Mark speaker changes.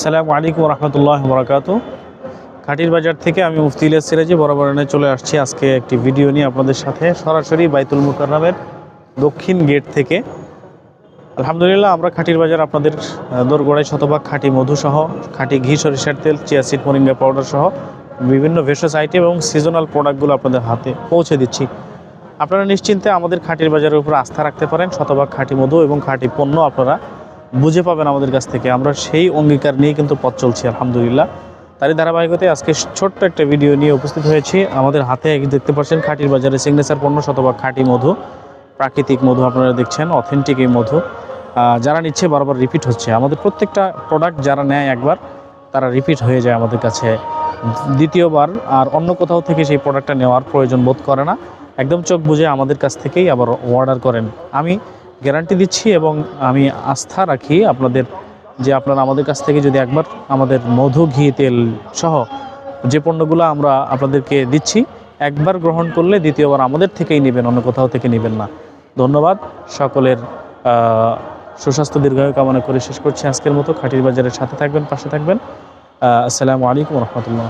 Speaker 1: আসসালামু আলাইকুম রহমতুল্লাহ বরকাতুহু। খাটির বাজার থেকে আমি মুফতি ইলিয়াস সিরাজি বরাবর এনে চলে আসছি আজকে একটি ভিডিও নিয়ে আপনাদের সাথে, সরাসরি বাইতুল মুকাররমের দক্ষিণ গেট থেকে। আলহামদুলিল্লাহ, আমরা খাটির বাজার আপনাদের দোরগোড়ায় শতভাগ খাঁটি মধুসহ, খাঁটি ঘি সরিষার তেল, চিয়া সিড, মোরিঙ্গা পাউডার সহ বিভিন্ন ভেষজ আইটেম এবং সিজনাল প্রোডাক্টগুলো আপনাদের হাতে পৌঁছে দিচ্ছি। আপনারা নিশ্চিন্তে আমাদের খাটির বাজারের উপর আস্থা রাখতে পারেন। শতভাগ খাঁটি মধু এবং খাঁটি পণ্য আপনারা বুঝে পাবেন আমাদের কাছ থেকে। আমরা সেই অঙ্গীকার নিয়ে কিন্তু পথ চলছি আলহামদুলিল্লাহ। তারই ধারাবাহিকতায় আজকে ছোট্ট একটা ভিডিও নিয়ে উপস্থিত হয়েছি। আমাদের হাতে দেখতে পাচ্ছেন খাটির বাজারে সিগনেচার পণ্য শতভাগ খাঁটি মধু, প্রাকৃতিক মধু আপনারা দেখছেন, অথেন্টিক এই মধু। যারা নিচ্ছে বারবার রিপিট হচ্ছে। আমাদের প্রত্যেকটা প্রোডাক্ট যারা নেয় একবার, তারা রিপিট হয়ে যায় আমাদের কাছে দ্বিতীয়বার, আর অন্য কোথাও থেকে সেই প্রোডাক্টটা নেওয়ার প্রয়োজন বোধ করে না। একদম চোখ বুঝে আমাদের কাছ থেকেই আবার অর্ডার করেন। আমি গ্যারান্টি দিচ্ছি এবং আমি আস্থা রাখি আপনাদের, যে আপনারা আমাদের কাছ থেকে যদি একবার আমাদের মধু, ঘি, তেল সহ যে পণ্যগুলো আমরা আপনাদেরকে দিচ্ছি, একবার গ্রহণ করলে দ্বিতীয়বার আমাদের থেকেই নেবেন, অন্য কোথাও থেকে নেবেন না। ধন্যবাদ সকলের। সুস্বাস্থ্য দীর্ঘায়ু কামনা করে শেষ করছি আজকের মতো। খাটির বাজারের সাথে থাকবেন, পাশে থাকবেন। আসসালামু আলাইকুম রহমতুল্লাহ।